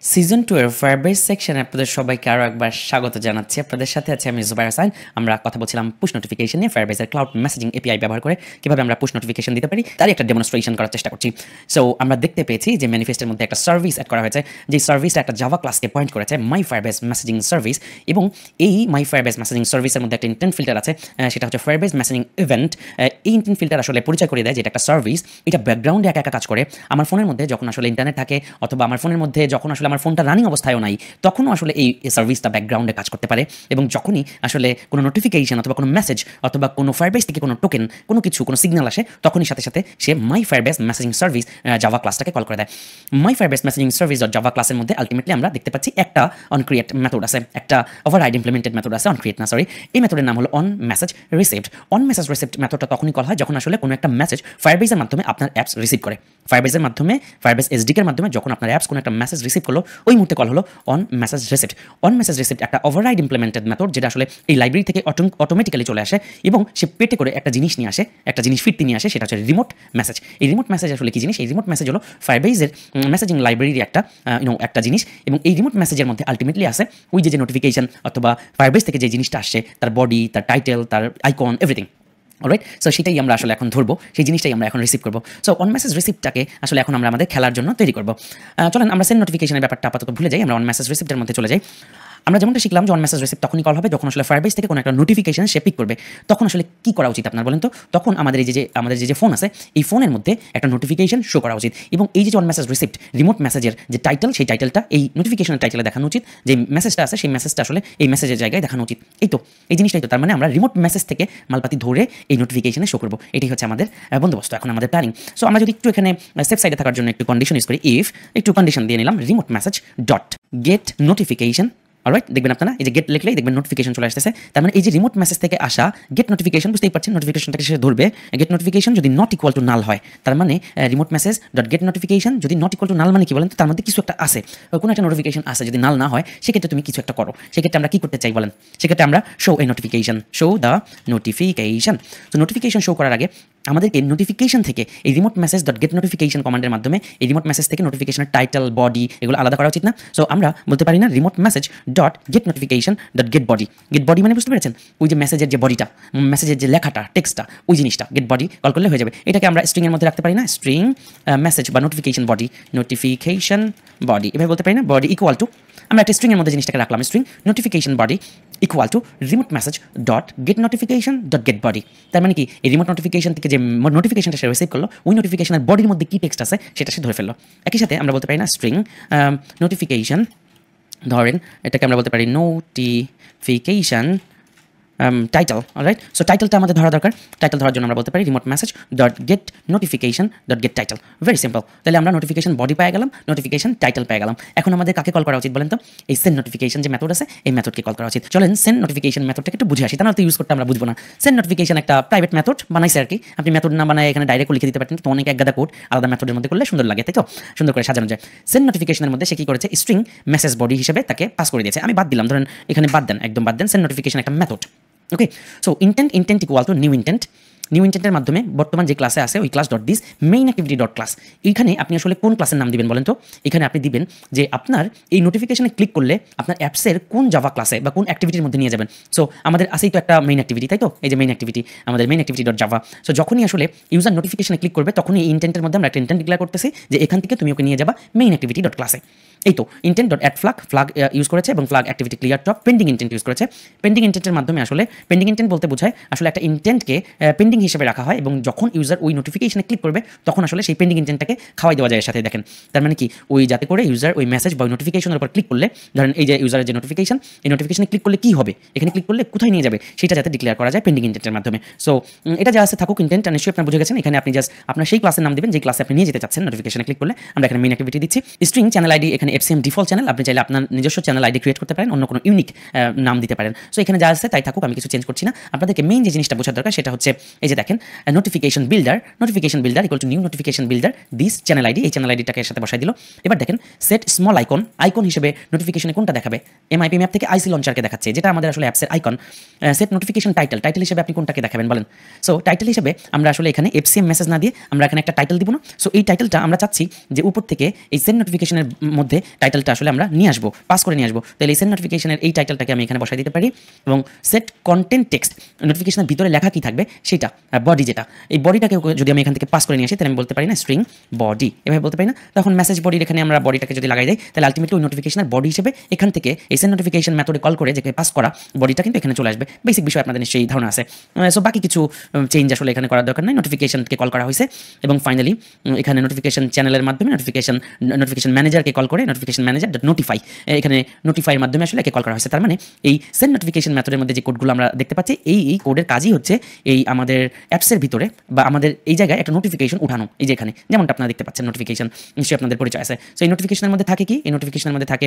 Season 2 এর Firebase সেকশনে আপনাদের সবাইকে আরও একবার স্বাগত জানাচ্ছি। আপনাদের সাথে আছে আমি জুবাইর হাসান। আমরা কথা বলছিলাম পুশ নোটিফিকেশন নিয়ে, ফায়ারবেসের ক্লাউড মেসেজিং এপিআই ব্যবহার করে কিভাবে আমরা পুশ নোটিফিকেশন দিতে পারি তারই একটা ডেমনস্ট্রেশন করার চেষ্টা করছি। সো আমরা দেখতে পেয়েছি যে ম্যানিফেস্টের মধ্যে একটা সার্ভিস অ্যাড করা হয়েছে, যে সার্ভিসটা একটা জাভা ক্লাসকে পয়েন্ট করেছে, মাই ফায়ারবেস মেসেজিং সার্ভিস। এবং এই মাই ফায়ারবেস মেসেজিং সার্ভিসের মধ্যে একটা ইন্টেন্ট ফিল্টার আছে, সেটা হচ্ছে ফায়ারবেস মেসেজিং ইভেন্ট। এই ইন্টেন্ট ফিল্টার আসলে পরিচয় করে দেয় যে এটা একটা সার্ভিস, এটা ব্যাকগ্রাউন্ডে একা একা কাজ করে। আমার ফোনের মধ্যে যখন আসলে ইন্টারনেট থাকে, অথবা আমার ফোনের মধ্যে যখন আসলে আমার ফোনটা রানিং অবস্থায়ও নাই, তখনও আসলে এই সার্ভিসটা ব্যাকগ্রাউন্ডে কাজ করতে পারে। এবং যখনই আসলে কোনো নোটিফিকেশন অথবা কোনো মেসেজ অথবা কোনো ফায়ারবেস থেকে কোনো টোকেন, কোনো কিছু, কোনো সিগন্যাল আসে, তখনই সাথে সাথে সে my Firebase messaging service Java ক্লাসটাকে কল করে দেয়। My Firebase messaging service Java ক্লাসের মধ্যে আলটিমেটলি আমরা দেখতে পাচ্ছি একটা অন ক্রিয়েট মেথড আছে, একটা ওভাররাইড ইমপ্লিমেন্টেড মেথড আছে, অন ক্রিয়েট না সরি। এই মেথডের নাম হলো অন মেসেজ রিসিভড। অন মেসেজ রিসিভড মেথডটা তখনই কল হয় যখন আসলে কোনো একটা মেসেজ ফায়ারবেসের মাধ্যমে আপনার অ্যাপস রিসিভ করে। ফায়ারবেসের মাধ্যমে, ফায়ারবেস এসডিকের মাধ্যমে যখন আপনার অ্যাপস কোনো একটা মেসেজ রিসিভ করলো, ওই মুহূর্তে কল হলো অন মেসেজ রিসিভড। অন মেসেজ রিসিভড একটা ওভাররাইড ইমপ্লিমেন্টেড মেথড, যেটা আসলে এই লাইব্রেরি থেকে অটোমেটিক্যালি চলে আসে এবং সে পেটে করে একটা জিনিস নিয়ে আসে, একটা জিনিস ফিরতি নিয়ে আসে, সেটা হচ্ছে রিমোট মেসেজ। এই রিমোট মেসেজ আসলে কি জিনিস? এই রিমোট মেসেজ হলো ফায়ারবেসের মেসেজিং লাইব্রেরির একটা জিনিস। এবং এই রিমোট মেসেজের মধ্যে আলটিমেটলি আসে ওই যে নোটিফিকেশন অথবা ফায়ারবেস থেকে যে জিনিসটা আসছে, তার বডি, তার টাইটেল, তার আইকন, এভরিথিং। অলরাইট, সো সেটাই আমরা আসলে এখন ধরবো, সেই জিনিসটাই আমরা এখন রিসিভ করবো। সো অন মেসেজ রিসিপ্টটাকে আসলে এখন আমরা আমাদের খেলার জন্য তৈরি করবো। চলেন আমরা সেন্ড নোটিফিকেশনের ব্যাপারটা আপাতত ভুলে যাই, আমরা অন মেসেজ রিসিপ্টের মধ্যে চলে যাই। আমরা যেমনটা শিখলাম যে অন মেসেজ রিসিপ্ট তখনই কল হবে যখন আসলে ফায়ারবেস থেকে কোনো একটা নোটিফিকেশন সে পিক করবে। তখন আসলে কি করা উচিত আপনার বলেন তো? তখন আমাদের যে ফোন আছে, এই ফোনের মধ্যে একটা নোটিফিকেশন শো করা উচিত। এবং এই যে অন মেসেজ রিসিপ্ট রিমোট মেসেজের যে টাইটেল, সেই টাইটেলটা এই নোটিফিকেশনের টাইটেলে দেখানো উচিত। যে মেসেজটা আছে সেই মেসেজটা আসলে এই মেসেজের জায়গায় দেখানো উচিত। এই জিনিসটাই তো, তার মানে আমরা রিমোট মেসেজ থেকে মালপাতি ধরে এই নোটিফিকেশনে শো করবো। এটাই হচ্ছে আমাদের বন্দোবস্ত, এখন আমাদের প্ল্যানিং। সো আমরা যদি একটু এখানে সেফ সাইডে থাকার জন্য একটু কন্ডিশন ইউজ করি, ইফ একটু কন্ডিশন দিয়ে নিলাম, remote message dot get notification. Alright, দেখবেন আপনারা এই যে গেট লিখলেই দেখবেন নোটিফিকেশন চলে আসতেছে। তার মানে এই যে রিমোট মেসেজ থেকে আসা গেট নোটিফিকেশন, বুঝতেই পারছেন নোটিফিকেশনটাকে সে ধরবে। গেট নোটিফিকেশন যদি নট ইকুয়াল টু নাল হয়, তার মানে remote message dot get notification যদি নট ইকুয়াল টু নাল মানে কি বলেন তো? তার মধ্যে কিছু একটা আছে, কোনো একটা নোটিফিকেশন আছে। যদি নাল না হয়, সেক্ষেত্রে তুমি কিছু একটা করো। সেক্ষেত্রে আমরা কি করতে চাই বলেন? সেক্ষেত্রে আমরা show a notification, show the notification. তো নোটিফিকেশন শো করার আগে আমাদেরকে নোটিফিকেশন থেকে এই remote message dot get notification কমান্ডের মাধ্যমে এই রিমোট মেসেজ থেকে নোটিফিকেশনের টাইটেল, বডি এগুলো আলাদা করা উচিত না? সো আমরা বলতে পারি না remote message dot get notification dot get body. Get body মানে বুঝতে পেরেছেন? ওই যে মেসেজের যে বডিটা, মেসেজের যে লেখাটা, টেক্সটটা, ওই জিনিসটা গেট বডি কল করলে হয়ে যাবে। এটাকে আমরা স্ট্রিং এর মধ্যে রাখতে পারি না? স্ট্রিং মেসেজ বা নোটিফিকেশন বডি, নোটিফিকেশন বডি এভাবে বলতে পারি না? বডি ইকুয়াল টু, আমরা একটা স্ট্রিং এর মধ্যে জিনিসটাকে রাখলাম, string notification body equal to remote message dot get notification dot get body. তার মানে কি, এই রিমোট নোটিফিকেশন থেকে যে নোটিফিকেশনটা সে রিসিভ করলো, ওই নোটিফিকেশনের বডির মধ্যে কি টেক্সট আছে সেটা সে ধরে ফেললো। একই সাথে আমরা বলতে পারি না স্ট্রিং নোটিফিকেশন, ধরেন এটাকে আমরা বলতে পারি নোটিফিকেশন টাইটেল। অলরাইট, সো টাইটেলটা আমাদের ধরা দরকার। টাইটেল ধরার জন্য আমরা বলতে পারি remote message dot get notification dot gate title. Very simple. তাহলে আমরা নোটিফিকেশন বডি পেয়ে গেলাম, নোটিফিকেশন টাইটেল পেয়ে গেলাম। এখন আমাদের কাকে কল করা উচিত বলেন তো? এই সেন্ড নোটিফিকেশন যে মেথড আছে, এই মেথডকে কল করা উচিত। চলেন সেন্ড নোটিফিকেশন মেথডটাকে একটু বুঝে আসি, তাহলে তো ইউজ করতে আমরা বুঝবো না। সেন্ড নোটিফিকেশন একটা প্রাইভেট মেথড বানাইছে আর কি। আপনি মেথড না বানায় এখানে ডাইরেক্ট লিখে দিতে পারতেন, তো অনেক একগাদা কোড আলাদা মেথডের মধ্যে করলে সুন্দর লাগে, তাই তো? সুন্দর করে সাজানো যায়। সেন্ড নোটিফিকেশনের মধ্যে সে কি করেছে? স্ট্রিং মেসেজ বডি হিসেবে তাকে পাস করে দিয়েছে। আমি বাদ দিলাম, ধরেন এখানে বাদ দেন, একদম বাদ দেন। সেন্ড নোটিফিকেশন একটা method. Okay, so intent equal to new ইন্টেন্টের মাধ্যমে বর্তমান যে ক্লাসে আছে ওই class dot this main activity dot class. এইখানে আপনি আসলে কোন ক্লাসের নাম দিবেন বলেন তো? এখানে আপনি দিবেন যে আপনার এই নোটিফিকেশনে ক্লিক করলে আপনার অ্যাপসের কোন জাভা ক্লাসে বা কোন অ্যাক্টিভিটির মধ্যে নিয়ে যাবেন। সো আমাদের আসেই তো একটা মেইন অ্যাক্টিভিটি, তাই তো? এই যে মেইন অ্যাক্টিভিটি, আমাদের main activity dot Java. So যখনই আসলে ইউজার নোটিফিকেশনে ক্লিক করবে, তখনই এই ইন্টেন্টের মধ্যে আমরা একটা ইন্টেন্ট ডিক্লেয়ার করতেছি যে এখান থেকে তুমি ওকে নিয়ে যাবা মেইন অ্যাক্টিভিটি ডট ক্লাসে। এই তো intent dot add flag use করেছে এবং flag activity clear top pending intent use করেছে। পেন্ডিং ইন্টেন্টের মাধ্যমে আসলে পেন্ডিং ইন্টেন্ট বলতে বোঝায় আসলে একটা ইন্টেন্টকে পেন্ডিং হিসেবে রাখা হয়, এবং যখন ইউজার ওই নোটিফিকেশনে ক্লিক করবে তখন আসলে সেই পেন্ডিং ইন্টেন্টটাকে খাওয়াই দেওয়া যায় এর সাথে। দেখেন, তার মানে কি, ওই যাতে করে ইউজার ওই মেসেজ বা নোটিফিকেশনের উপর ক্লিক করলে, ধরেন এই যে ইউজারের যে নোটিফিকেশন, এই নোটিফিকেশনে ক্লিক করলে কি হবে, এখানে ক্লিক করলে কোথায় নিয়ে যাবে, সেটা যাতে ডিক্লেয়ার করা যায় পেন্ডিং ইন্টেন্টের মাধ্যমে। সো এটা যা আছে থাকুক ইন্টেন্ট, নিশ্চয়ই আপনারা বুঝে গেছেন। এখানে আপনি জাস্ট আপনার সেই ক্লাসের নাম দিবেন যে ক্লাসে আপনি নিয়ে যেতে চাচ্ছেন। নোটিফিকেশনে ক্লিক করলে আমরা এখানে মেইন অ্যাক্টিভিটি দিচ্ছি। স্ট্রিং চ্যানেল আইডি, এখানে এফসিএম ডিফল্ট চ্যানেল, আপনি চাইলে আপনার নিজস্ব চ্যানেল আইডি ক্রিয়েট করতে পারেন, অন্য কোনো ইউনিক নাম দিতে পারেন। সো এখানে যা আছে তাই থাকুক, আমি কিছু চেঞ্জ করছি না। আপনাদেরকে মেইন যে জিনিসটা বোঝার দরকার সেটা হচ্ছে এই যে দেখেন notification builder equal to new notification builder this channel ID, এই চ্যানেল আইডিটাকে এর সাথে বসাই দিল। এবার দেখেন সেট স্মল আইকন হিসেবে নোটিফিকেশনে কোনটা দেখাবে? এমআইপি ম্যাপ থেকে আইসি লঞ্চারকে দেখাচ্ছে, যেটা আমাদের আসলে অ্যাপসের আইকন। সেট নোটিফিকেশন টাইটেল হিসেবে আপনি কোনটাকে দেখাবেন বলেন? সো টাইটেল হিসেবে আমরা আসলে এখানে এফসিএম মেসেজ না দিয়ে আমরা এখানে একটা টাইটেল দিব না। সো এই টাইটেলটা আমরা চাচ্ছি যে উপর থেকে এই সেন্ড নোটিফিকেশনের মধ্যে টাইটেলটা আসলে আমরা নিয়ে আসবো, পাস করে নিয়ে আসবো। তাহলে এই সেন্ড নোটিফিকেশনের এই টাইটেলটাকে আমি এখানে বসাই দিতে পারি এবং সেট কন্টেন্ট টেক্সট, নোটিফিকেশনের ভিতরে লেখা কি থাকবে সেটা, বডি যেটা, এই বডিটাকে যদি আমি এখান থেকে পাস করে নিয়ে আসি তাহলে আমি বলতে পারি না স্ট্রিং বডি, এভাবে বলতে পারি না। তখন মেসেজ বডির এখানে আমরা বডিটাকে যদি লাগাই দেই তাহলে আলটিমেটলি ওই নোটিফিকেশনের বডি হিসেবে এখান থেকে এই সেন্ড নোটিফিকেশন মেথডে কল করে যে পাস করা বডিটা কিন্তু এখানে চলে আসবে। বেসিক বিষয় আপনাদের নিশ্চয়ই ধারণা আছে। সো বাকি কিছু চেঞ্জ আসলে এখানে করার দরকার নাই, নোটিফিকেশনকে কল করা হয়েছে এবং ফাইনালি এখানে নোটিফিকেশন চ্যানেলের মাধ্যমে নোটিফিকেশন ম্যানেজারকে কল করে নোটিফিকেশন ম্যানেজার নোটিফাই, এখানে নোটিফাইয়ের মাধ্যমে আসলে একে কল করা হয়েছে। তার মানে এই সেন্ড নোটিফিকেশন মেথডের মধ্যে যে কোডগুলো আমরা দেখতে পাচ্ছি এই কোডের কাজই হচ্ছে এই আমাদের অ্যাপসের ভিতরে বা আমাদের এই জায়গায় একটা নোটিফিকেশন উঠানো, এই যে এখানে যেমনটা আপনারা দেখতে পাচ্ছেন নোটিফিকেশন নিশ্চয়ই আপনাদের পরিচয় আছে। সো এই নোটিফিকেশনের মধ্যে থাকে কি, এই নোটিফিকেশনের মধ্যে থাকে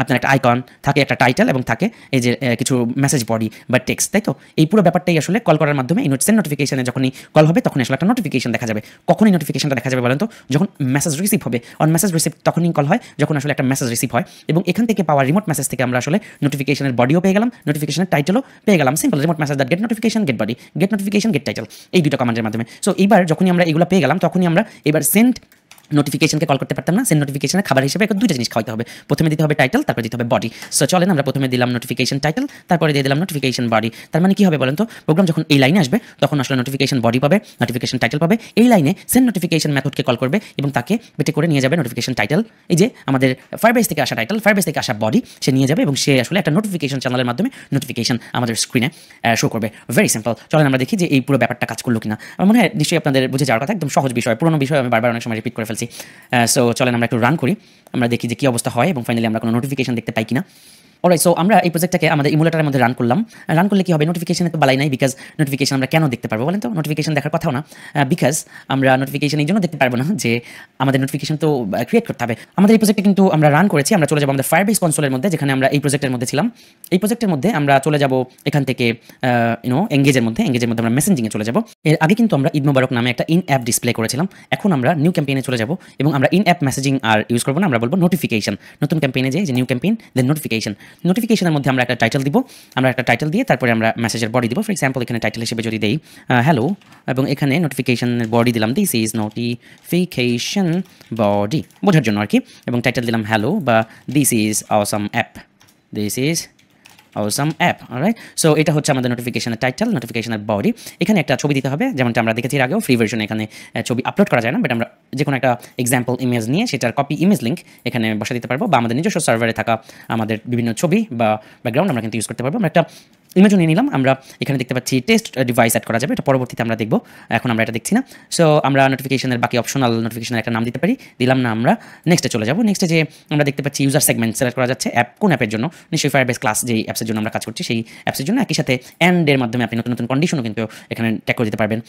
আপনার একটা আইকন, থাকে একটা টাইটেল এবং থাকে এই যে কিছু মেসেজ বডি বা টেক্সট, তাই তো? এই পুরো ব্যাপারটাই আসলে কল করার মাধ্যমে এই সেন্ড নোটিফিকেশনে যখনই কল হবে তখন আসলে একটা নোটিফিকেশন দেখা যাবে। কখন এই নোটিফিকেশনটা দেখা যাবে বলেন তো? যখন মেসেজ রিসিভ হবে, অন মেসেজ রিসিভ তখনই কল হয় যখন আসলে একটা মেসেজ রিসিভ হয় এবং এখান থেকে পাওয়া রিমোট মেসেজ থেকে আমরা আসলে নোটিফিকেশনের বডিও পেয়ে গেলাম, নোটিফিকেশনের টাইটেলও পেয়ে গেলাম। Simple, remote message that get notification get body, get notification get title, এই দুটো কমান্ডের মাধ্যমে। সো এইবার যখনই আমরা এগুলো পেয়ে গেলাম তখনই আমরা এবার সেন্ড নোটিফিকেশনকে কল করতে পারতাম না। সেন্ড নোটিফিকেশনের খাবার হিসেবে দুইটা জিনিস খাওয়াতে হবে, প্রথমে দিতে হবে টাইটেল, তারপরে দিতে হবে বডি। সো চলেন আমরা প্রথমে দিলাম নোটিফিকেশন টাইটেল, তারপরে দিয়ে দিলাম নোটিফিকেশন বডি। তার মানে কি হবে বলেন তো? প্রোগ্রাম যখন এই লাইনে আসবে তখন আসলে নোটিফিকেশন বডি পাবে, নোটিফিকেশন টাইটেল পাবে, এই লাইনে সেন্ড নোটিফিকেশন মেথডকে কল করবে এবং তাকে বেটে করে নিয়ে যাবে নোটিফিকেশন টাইটেল, এই যে আমাদের ফায়ারবেস থেকে আসা টাইটেল, ফায়ারবেস থেকে আসা বডি, সে নিয়ে যাবে এবং সে আসলে একটা নোটিফিকেশন চ্যানেলের মাধ্যমে নোটিফিকেশন আমাদের স্ক্রিনে শো করবে। Very simple. চলেন আমরা দেখি যে এই পুরো ব্যাপারটা কাজ করলো কিনা। আমার মনে হয় নিশ্চয়ই আপনাদের বুঝে যাওয়ার কথা, একদম সহজ বিষয়, পুরোনো বিষয় আমি বারবার অনেক সময় রিপিট করে ফেলছি। সো চলেন আমরা একটু রান করি, আমরা দেখি যে কী অবস্থা হয় এবং ফাইনালি আমরা কোনো নোটিফিকেশন দেখতে পাই কিনা। অলরাইট, সো আমরা এই প্রজেক্টটাকে আমাদের ইমুলেটারের মধ্যে রান করলাম। রান করলে কি হবে? নোটিফিকেশনে তো বালাই নাই, বিকজ নোটিফিকেশন আমরা কেন দেখতে পারবো বলেন তো? নোটিফিকেশন দেখার কথাও না, বিকজ আমরা নোটিফিকেশন এই জন্য দেখতে পারবো না যে আমাদের নোটিফিকেশন তো ক্রিয়েট করতে হবে। আমাদের এই প্রজেক্টে কিন্তু আমরা রান করেছি, আমরা চলে যাবো আমাদের ফায়ারবেস কনসোলের মধ্যে, যেখানে আমরা এই প্রজেক্টের মধ্যে ছিলাম। এই প্রজেক্টের মধ্যে আমরা চলে যাব এখান থেকে এঙ্গেজের মধ্যে আমরা মেসেঞ্জিংয়ে চলে যাব। এর আগে কিন্তু আমরা ঈদ মোবারক নামে একটা ইন অ্যাপ ডিসপ্লে করেছিলাম। এখন আমরা নিউ ক্যাম্পেইনে চলে যাব এবং আমরা ইন অ্যাপ মেসেজিং আর ইউজ করবো না, আমরা বলবো নোটিফিকেশন। নতুন ক্যাম্পেইনে যে নিউ ক্যাম্পেইন, দেন নোটিফিকেশনের মধ্যে আমরা একটা টাইটেল দিব, আমরা একটা টাইটেল দিয়ে তারপরে আমরা মেসেজের বডি দিব। ফর এক্সাম্পল এখানে টাইটেল হিসেবে যদি দেই হ্যালো, এবং এখানে নোটিফিকেশনের বডি দিলাম দিস ইজ নোটিফিকেশন বডি, বোঝার জন্য আর কি, এবং টাইটেল দিলাম হ্যালো বা this is awesome app, this is awesome app. Alright, so এটা হচ্ছে আমাদের নোটিফিকেশনের টাইটেল, নোটিফিকেশনের বডি। এখানে একটা ছবি দিতে হবে, যেমনটা আমরা দেখেছি এর আগেও। ফ্রি ভার্সনে এখানে ছবি আপলোড করা যায় না, বাট আমরা যে কোনো একটা এক্সাম্পল ইমেজ নিয়ে সেটার কপি ইমেজ লিঙ্ক এখানে বসা দিতে পারবো, বা আমাদের নিজস্ব সার্ভারে থাকা আমাদের বিভিন্ন ছবি বা ব্যাকগ্রাউন্ড আমরা কিন্তু ইউজ করতে পারবো। আমরা একটা ইমেজও নিয়ে নিলাম। আমরা এখানে দেখতে পাচ্ছি টেস্ট ডিভাইস অ্যাড করা যাবে, এটা পরবর্তীতে আমরা দেখবো, এখন আমরা এটা দেখছি না। সো আমরা নোটিফিকেশনের বাকি অপশনাল নোটিফিকেশনের একটা নাম দিতে পারি, দিলাম না। আমরা নেক্সটে চলে যাবো। নেক্সটে যে আমরা দেখতে পাচ্ছি ইউজার সেগমেন্ট সিলেক্ট করা যাচ্ছে, অ্যাপ কোন অ্যাপের জন্য, নিশ্চয়ই ফায়ারবেস ক্লাস যেই অ্যাপসের জন্য আমরা কাজ করছি সেই অ্যাপসের জন্য। একই সাথে এর মাধ্যমে আপনি নতুন নতুন কন্ডিশনও কিন্তু এখানে ট্যাগ করে দিতে পারবেন,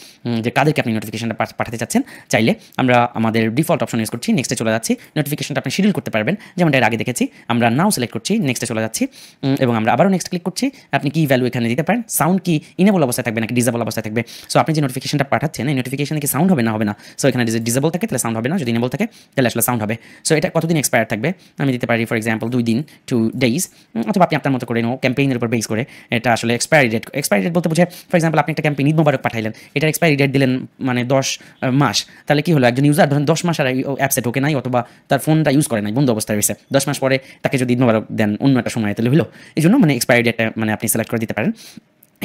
যে কাদেরকে আপনি নোটিফিকেশনটা পাঠাতে চাচ্ছেন। চাইলে আমরা আমাদের ডিফল্ট অপশন ইউজ করছি, নেক্সটে চলে যাচ্ছি। নোটিফিকেশনটা আপনি শিডিউল করতে পারবেন, যেমনটা এর আগে দেখেছি। আমরা নাও সিলেক্ট করছি, নেক্সটে চলে যাচ্ছি এবং আমরা আবারও নেক্সট ক্লিক করছি। আপনি কি ভ্যালু এখানে দিতে পারেন, সাউন্ড কি ইনেবল অবস্থায় থাকবে নাকি ডিসেবল অবস্থায় থাকবে। সো আপনি যে নোটিফিকেশনটা পাঠাচ্ছেন এই নোটিফিকেশনে কি সাউন্ড হবে না হবে না। সো এখানে যদি ডিসেবল থাকে তাহলে সাউন্ড হবে না, যদি ইনেবল থাকে তাহলে আসলে সাউন্ড হবে। সো এটা কতদিন এক্সপায়ার থাকবে আমি দিতে পারি, ফর এক্সাম্পল 2 দিন 2 days, অথবা আপনি আপনার মতো করে ক্যাম্পেইনের উপর বেস করে এটা আসলে এক্সপায়ারি ডেট বলতে বোঝায়। ফর এক্সাম্পল আপনি একটা ক্যাম্পেইন ঈদ মোবারক পাঠাইলেন, এটার এক্সপায়ারি ডেট দিলেন মানে 10 মাস, তাহলে কি হলো? একজন ইউজার ধরেন 10 মাস আর অ্যাপসে ঢোকে নাই অথবা তার ফোনটা ইউজ করে নাই, বন্ধ অবস্থায় রয়েছে, 10 মাস পরে তাকে যদি ঈদ মোবারক দেন অন্য একটা সময় তাহলে হলো। এই জন্য মানে এক্সপায়ারি ডেটটা মানে আপনি সিলেক্ট করে দিতে পারেন।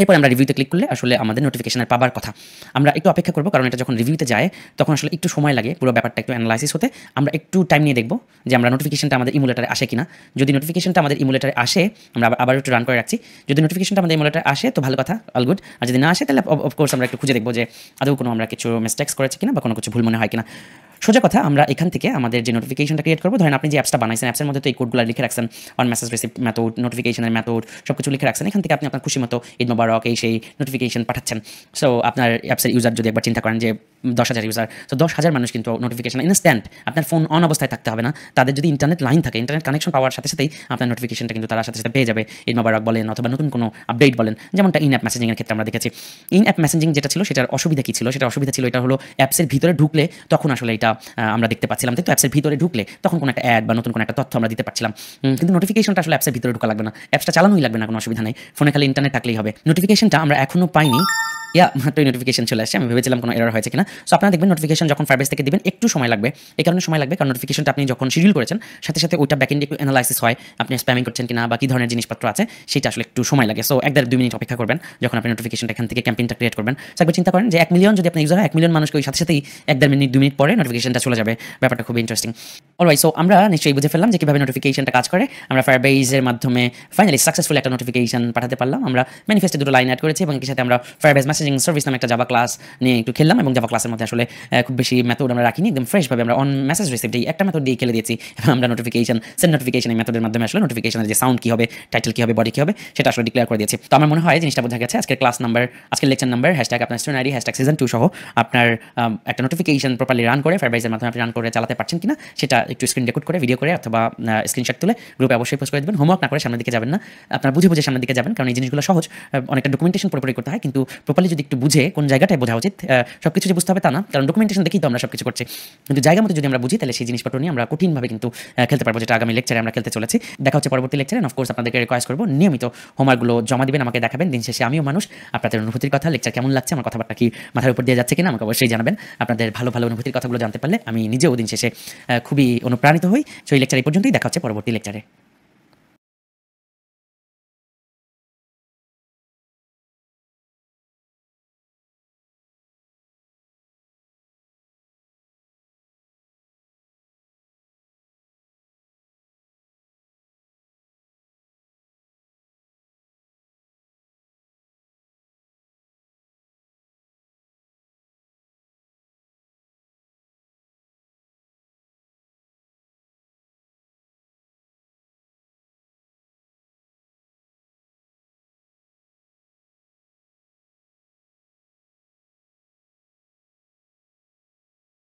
এরপর আমরা রিভিউতে ক্লিক করলে আসলে আমাদের নোটিফিকেশনের পাবার কথা। আমরা একটু অপেক্ষা করবো, কারণ এটা যখন রিভিউতে যায় তখন আসলে একটু সময় লাগে পুরো ব্যাপারটা একটু অ্যানালাইসিস হতে। আমরা একটু টাইম নিয়ে দেখবো যে আমরা নোটিফিকেশনটা আমাদের ইমুলেটারে আসে কিনা। যদি নোটিফিকেশনটা আমাদের ইমুলেটারে আসে, আমরা আবার একটু রান করে রাখছি, যদি নোটিফিকেশনটা আমাদের ইমুলেটারে আসে তো ভালো কথা, অল গুড। আর যদি না আসে তাহলে অফকোর্স আমরা একটু খুঁজে দেখবো যে আদৌ কোনো আমরা কিছু মিস্টেক্স করেছি কিনা বা কোনো কিছু ভুল মনে হয় কিনা। সোজা কথা, আমরা এখান থেকে আমাদের যে নোটিফিকেশনটা ক্রিয়েট করবো, ধরেন আপনি যে অ্যাপসটা বানাইছেন, অ্যাপসের মধ্যে তো এই কোডগুলো লিখে রাখছেন, অন মেসেজ রিসিভ মেথড, নোটিফিকেশনের মেথড সব কিছু লিখে রাখছেন। এখান থেকে আপনি আপনার খুশি মতো ঈদ মোবারক এই সেই নোটিফিকেশন পাঠাচ্ছেন। সো আপনার অ্যাপসের ইউজার যদি একবার চিন্তা করেন যে 10,000 ইউজার, তো 10,000 মানুষ কিন্তু নোটিফিকেশন ইনস্ট্যান্ট, আপনার ফোন অন অবস্থায় থাকতে হবে না। তাদের যদি ইন্টারনেট লাইন থাকে, ইন্টারনেট কানেকশন পাওয়ার সাথে সাথেই আপনার নোটিফিকেশনটা কিন্তু তারা সাথে সাথে পেয়ে যাবে। ঈদ মোবারক বলেন অথবা নতুন কোনো আপডেট বলেন, যেমনটা ইন অ্যাপ মেসেজিংয়ের ক্ষেত্রে আমরা দেখেছি। ইন অ্যাপ মেসেজিং যেটা ছিল সেটার অসুবিধা কী ছিল? সেটা অসুবিধা ছিল এটা হলো অ্যাপসের ভিতরে ঢুকলে তখন আসলে এটা আমরা দেখতে পাচ্ছিলাম, তাই তো? অ্যাপসের ভিতরে ঢুকলে তখন কোনো একটা অ্যাড বা নতুন কোনো একটা তথ্য আমরা দিতে পারছিলাম, কিন্তু নোটিফিকেশনটা আসলে অ্যাপসের ভিতরে ঢোকা লাগবে না, অ্যাপসটা চালানোই লাগবে না, কোনো অসুবিধা নেই, ফোনে খালি ইন্টারনেট থাকলেই হবে। নোটিফিকেশনটা আমরা এখনও পাইনি, মাত্র নোটিফিকেশন চলে আসছে। আমি ভেবেছিলাম কোনো এরর হয়েছে কিনা, সো আপনারা দেখবেন নোটিফিকেশন যখন ফায়ারবেস থেকে দিবেন একটু সময় লাগবে। এই কারণে সময় লাগবে কারণ নোটিফিকেশনটা আপনি যখন শিডিউল করেছেন সাথে সাথে ওইটা ব্যাকএন্ডে একটু অ্যানালাইসিস হয়, আপনি স্প্যামিং করছেন কিনা বা কী ধরনের জিনিসপত্র আছে সেটা আসলে একটু সময় লাগে। সো 1-2 মিনিট অপেক্ষা করবেন যখন আপনি নোটিফিকেশনটা এখান থেকে ক্যাম্পেইনটা ক্রিয়েট করবেন। সো একবার চিন্তা করেন যে 1 মিলিয়ন যদি আপনি ইউজার হয়, 1 মিলিয়ন মানুষকে ওই সাথে সাথেই 1-1.5 মিনিট 2 মিনিট পরে নোটিফিকেশনটা চলে যাবে। ব্যাপারটা খুবই ইন্টারেস্টিং। অলরাইট, সো আমরা নিশ্চয়ই বুঝে ফেললাম যে কীভাবে নোটিফিকেশনটা কাজ করে। আমরা ফায়ারবেসের মাধ্যমে ফাইনালি সাকসেসফুল একটা নোটিফিকেশন পাঠাতে পারলাম। আমরা ম্যানিফেস্টে 2 লাইন অ্যাড করেছি এবং এর সাথে আমরা ফায়ারবেস মেসেজিং সার্ভিস নামে একটা জাভা ক্লাস নিয়ে একটু খেললাম এবং জাভা ক্লাসের মধ্যে আসলে খুব বেশি মেথড আমরা রাখিনি, একদম ফ্রেশভাবে আমরা অন মেসেজ রিসিভড এই একটা মেথড দিয়ে খেলে দিয়েছি এবং আমরা নোটিফিকেশন সেন্ড নোটিফিকেশন এই মেথডের মাধ্যমে আসলে নোটিফিকেশনের যে সাউন্ড কী হবে, টাইটেল কী হবে, বডি কী হবে সেটা আসলে ডিক্লেয়ার করে দিয়েছি। তো আমার মনে হয় জিনিসটা বোঝা গেছে। আজকের ক্লাস নাম্বার, আজকের লেকচার নাম্বার, হ্যাশট্যাগ আপনার স্টুডেন্ট আইডি, হ্যাশট্যাগ সিজন 2 সহ আপনার একটা নোটিফিকেশন প্রপারলি রান করে ফায়ারবেসের মাধ্যমে আপনি রান করে চালাতে পারছেন কিনা সেটা একটু স্ক্রিন রেকর্ড করে ভিডিও করে অথবা স্ক্রিনশট তুলে গ্রুপে অবশ্যই পোস্ট করে দেবেন। হোমওয়ার্ক না করে সামনের দিকে যাবেন না, আপনার বুঝে বুঝে সামনের দিকে যাবেন, কারণ এই জিনিসগুলো সহজ। অনেকটা ডকুমেন্টেশন পুরোপুরি করতে হয়, কিন্তু প্রপারলি যদি একটু বুঝে কোন জায়গাটায় বোঝা উচিত, সব কিছু যে বুঝতে হবে তা না, কারণ ডকুমেন্টেশন দেখেই তো আমরা সব কিছু করছি, কিন্তু জায়গা মতো যদি আমরা বুঝি তাহলে সেই জিনিসপত্র নিয়ে আমরা কঠিনভাবে কিন্তু খেলতে পারবো, যেটা আগামী লেকচারে আমরা খেলতে চলেছি। দেখা হচ্ছে পরবর্তী লেকচারে। অফকোর্স আপনাদেরকে রিকোয়েস্ট করবো নিয়মিত হোমওয়ার্কগুলো জমা দিবেন, আমাকে দেখাবেন। দিন শেষে আমিও মানুষ, আপনাদের অনুভূতির কথা, লেকচার কেমন লাগছে, আমার কথাবার্তা কি মাথার উপর দিয়ে যাচ্ছে কিনা আমাকে অবশ্যই জানাবেন। আপনাদের ভালো ভালো অনুভূতির কথাগুলো জানতে পারলে আমি নিজেও দিন শেষে খুবই অনুপ্রাণিত হই। সেই লেকচার এই পর্যন্তই, দেখা হচ্ছে পরবর্তী লেকচারে।